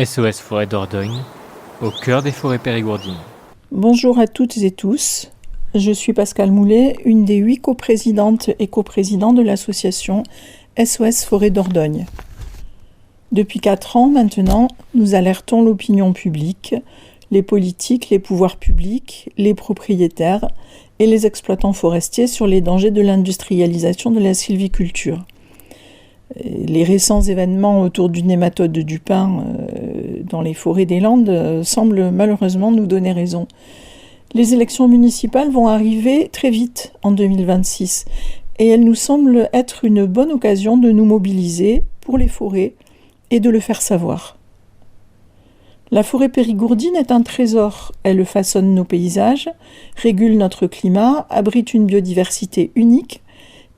SOS Forêt Dordogne, au cœur des forêts périgourdines. Bonjour à toutes et tous, je suis Pascale Moulet, une des 8 coprésidentes et coprésidents de l'association SOS Forêt Dordogne. Depuis 4 ans maintenant, nous alertons l'opinion publique, les politiques, les pouvoirs publics, les propriétaires et les exploitants forestiers sur les dangers de l'industrialisation de la sylviculture. Les récents événements autour du nématode du pin dans les forêts des Landes semblent malheureusement nous donner raison. Les élections municipales vont arriver très vite en 2026 et elles nous semblent être une bonne occasion de nous mobiliser pour les forêts et de le faire savoir. La forêt périgourdine est un trésor. Elle façonne nos paysages, régule notre climat, abrite une biodiversité unique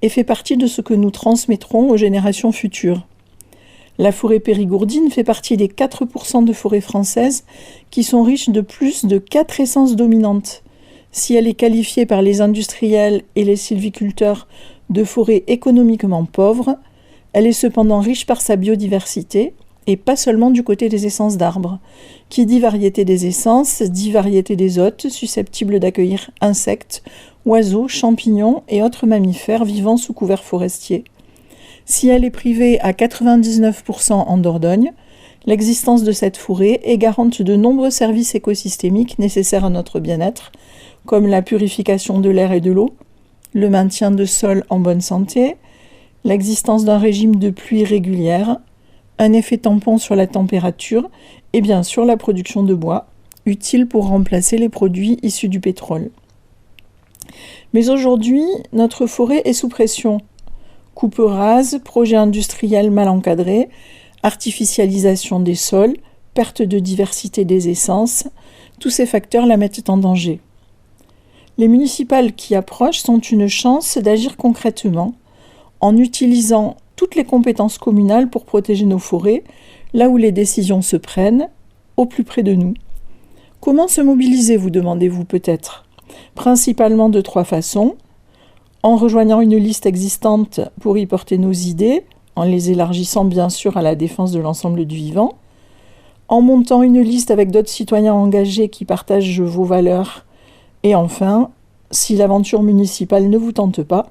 et fait partie de ce que nous transmettrons aux générations futures. La forêt périgourdine fait partie des 4% de forêts françaises qui sont riches de plus de 4 essences dominantes. Si elle est qualifiée par les industriels et les sylviculteurs de forêt économiquement pauvre, elle est cependant riche par sa biodiversité, et pas seulement du côté des essences d'arbres. Qui dit variété des essences, dit variété des hôtes, susceptibles d'accueillir insectes, oiseaux, champignons et autres mammifères vivant sous couvert forestier. Si elle est privée à 99% en Dordogne, l'existence de cette forêt est garante de nombreux services écosystémiques nécessaires à notre bien-être, comme la purification de l'air et de l'eau, le maintien de sols en bonne santé, l'existence d'un régime de pluie régulière, un effet tampon sur la température et bien sûr la production de bois, utile pour remplacer les produits issus du pétrole. Mais aujourd'hui, notre forêt est sous pression. Coupe rase, projets industriels mal encadrés, artificialisation des sols, perte de diversité des essences, tous ces facteurs la mettent en danger. Les municipales qui approchent sont une chance d'agir concrètement en utilisant toutes les compétences communales pour protéger nos forêts, là où les décisions se prennent, au plus près de nous. Comment se mobiliser, vous demandez-vous peut-être ? Principalement de 3 façons. En rejoignant une liste existante pour y porter nos idées, en les élargissant bien sûr à la défense de l'ensemble du vivant. En montant une liste avec d'autres citoyens engagés qui partagent vos valeurs. Et enfin, si l'aventure municipale ne vous tente pas,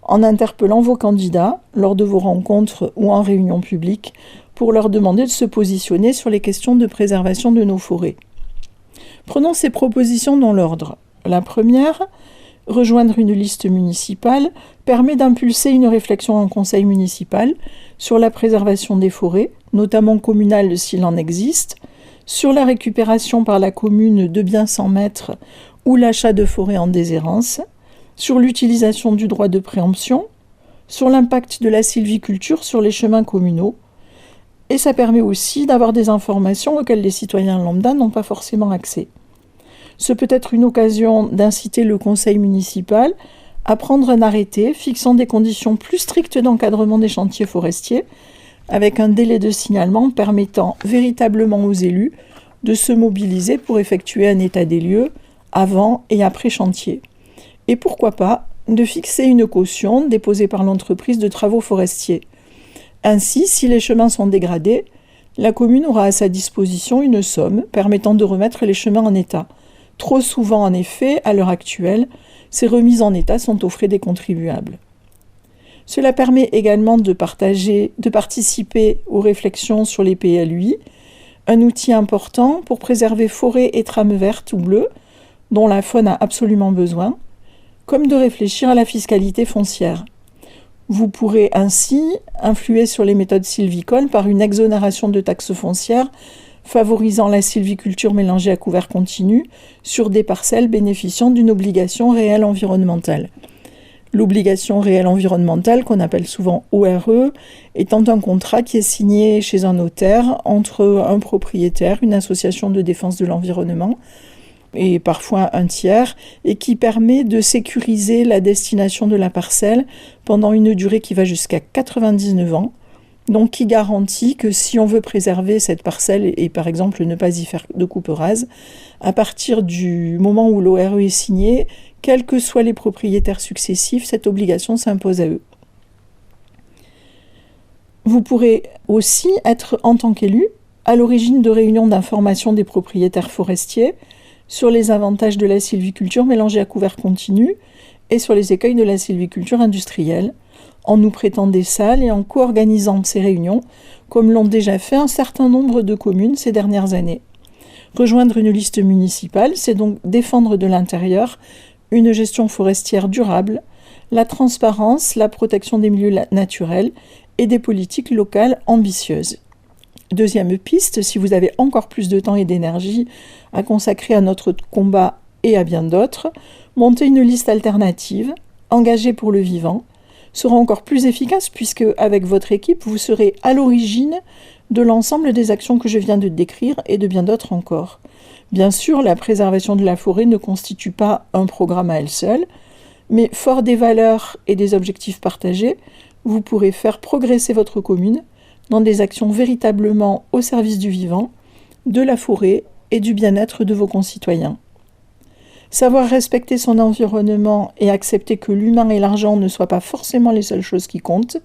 en interpellant vos candidats lors de vos rencontres ou en réunion publique pour leur demander de se positionner sur les questions de préservation de nos forêts. Prenons ces propositions dans l'ordre. La première, rejoindre une liste municipale, permet d'impulser une réflexion en conseil municipal sur la préservation des forêts, notamment communales s'il en existe, sur la récupération par la commune de biens sans maître ou l'achat de forêts en déshérence, sur l'utilisation du droit de préemption, sur l'impact de la sylviculture sur les chemins communaux, et ça permet aussi d'avoir des informations auxquelles les citoyens lambda n'ont pas forcément accès. Ce peut être une occasion d'inciter le conseil municipal à prendre un arrêté fixant des conditions plus strictes d'encadrement des chantiers forestiers, avec un délai de signalement permettant véritablement aux élus de se mobiliser pour effectuer un état des lieux avant et après chantier. Et pourquoi pas de fixer une caution déposée par l'entreprise de travaux forestiers. Ainsi, si les chemins sont dégradés, la commune aura à sa disposition une somme permettant de remettre les chemins en état. Trop souvent, en effet, à l'heure actuelle, ces remises en état sont aux frais des contribuables. Cela permet également de participer aux réflexions sur les PLUI, un outil important pour préserver forêts et trames vertes ou bleues, dont la faune a absolument besoin, comme de réfléchir à la fiscalité foncière. Vous pourrez ainsi influer sur les méthodes sylvicoles par une exonération de taxes foncières favorisant la sylviculture mélangée à couvert continu sur des parcelles bénéficiant d'une obligation réelle environnementale. L'obligation réelle environnementale, qu'on appelle souvent ORE, étant un contrat qui est signé chez un notaire entre un propriétaire, une association de défense de l'environnement, et parfois un tiers, et qui permet de sécuriser la destination de la parcelle pendant une durée qui va jusqu'à 99 ans, donc qui garantit que si on veut préserver cette parcelle et par exemple ne pas y faire de coupe rase, à partir du moment où l'ORE est signé, quels que soient les propriétaires successifs, cette obligation s'impose à eux. Vous pourrez aussi être, en tant qu'élu, à l'origine de réunions d'information des propriétaires forestiers sur les avantages de la sylviculture mélangée à couvert continu et sur les écueils de la sylviculture industrielle, en nous prêtant des salles et en co-organisant ces réunions, comme l'ont déjà fait un certain nombre de communes ces dernières années. Rejoindre une liste municipale, c'est donc défendre de l'intérieur une gestion forestière durable, la transparence, la protection des milieux naturels et des politiques locales ambitieuses. Deuxième piste, si vous avez encore plus de temps et d'énergie à consacrer à notre combat et à bien d'autres, monter une liste alternative, engagée pour le vivant, sera encore plus efficace puisque, avec votre équipe, vous serez à l'origine de l'ensemble des actions que je viens de décrire et de bien d'autres encore. Bien sûr, la préservation de la forêt ne constitue pas un programme à elle seule, mais fort des valeurs et des objectifs partagés, vous pourrez faire progresser votre commune dans des actions véritablement au service du vivant, de la forêt et du bien-être de vos concitoyens. Savoir respecter son environnement et accepter que l'humain et l'argent ne soient pas forcément les seules choses qui comptent,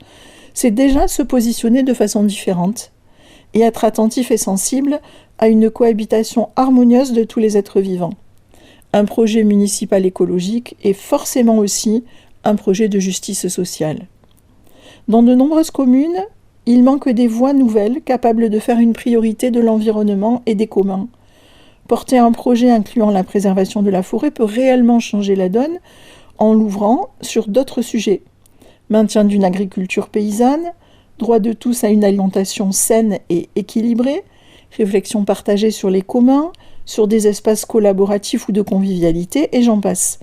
c'est déjà se positionner de façon différente et être attentif et sensible à une cohabitation harmonieuse de tous les êtres vivants. Un projet municipal écologique est forcément aussi un projet de justice sociale. Dans de nombreuses communes, il manque des voies nouvelles capables de faire une priorité de l'environnement et des communs. Porter un projet incluant la préservation de la forêt peut réellement changer la donne en l'ouvrant sur d'autres sujets. Maintien d'une agriculture paysanne, droit de tous à une alimentation saine et équilibrée, réflexion partagée sur les communs, sur des espaces collaboratifs ou de convivialité, et j'en passe.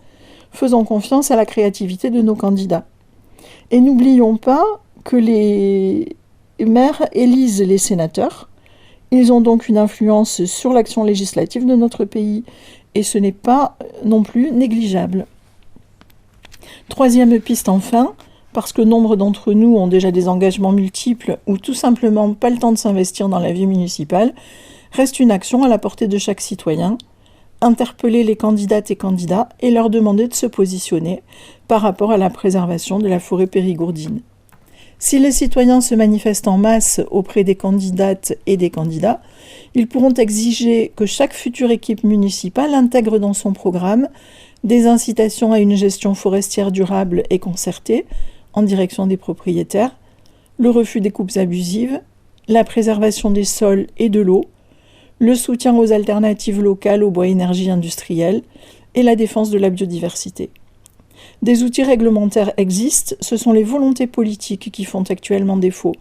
Faisons confiance à la créativité de nos candidats. Et n'oublions pas que les maires élisent les sénateurs. Ils ont donc une influence sur l'action législative de notre pays et ce n'est pas non plus négligeable. Troisième piste enfin, parce que nombre d'entre nous ont déjà des engagements multiples ou tout simplement pas le temps de s'investir dans la vie municipale, reste une action à la portée de chaque citoyen, interpeller les candidates et candidats et leur demander de se positionner par rapport à la préservation de la forêt périgourdine. Si les citoyens se manifestent en masse auprès des candidates et des candidats, ils pourront exiger que chaque future équipe municipale intègre dans son programme des incitations à une gestion forestière durable et concertée en direction des propriétaires, le refus des coupes abusives, la préservation des sols et de l'eau, le soutien aux alternatives locales au bois énergie industrielle et la défense de la biodiversité. Des outils réglementaires existent, ce sont les volontés politiques qui font actuellement défaut.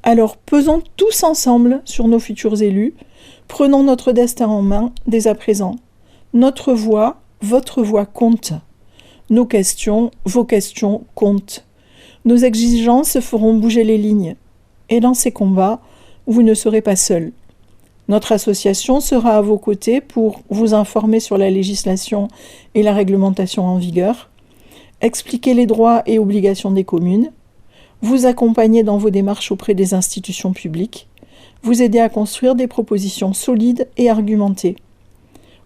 Alors pesons tous ensemble sur nos futurs élus, prenons notre destin en main dès à présent. Notre voix, votre voix compte. Nos questions, vos questions comptent. Nos exigences feront bouger les lignes. Et dans ces combats, vous ne serez pas seuls. Notre association sera à vos côtés pour vous informer sur la législation et la réglementation en vigueur, expliquer les droits et obligations des communes, vous accompagner dans vos démarches auprès des institutions publiques, vous aider à construire des propositions solides et argumentées.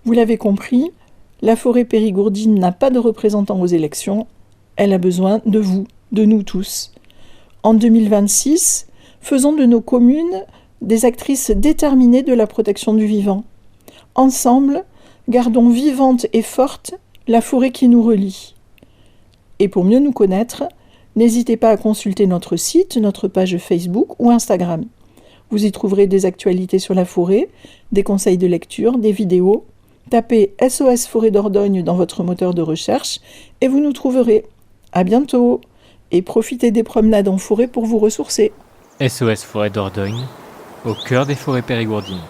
Vous l'avez compris, la forêt périgourdine n'a pas de représentants aux élections, elle a besoin de vous, de nous tous. En 2026, faisons de nos communes des actrices déterminées de la protection du vivant. Ensemble, gardons vivante et forte la forêt qui nous relie. Et pour mieux nous connaître, n'hésitez pas à consulter notre site, notre page Facebook ou Instagram. Vous y trouverez des actualités sur la forêt, des conseils de lecture, des vidéos. Tapez SOS Forêt Dordogne dans votre moteur de recherche et vous nous trouverez. À bientôt et profitez des promenades en forêt pour vous ressourcer. SOS Forêt Dordogne, au cœur des forêts périgourdines.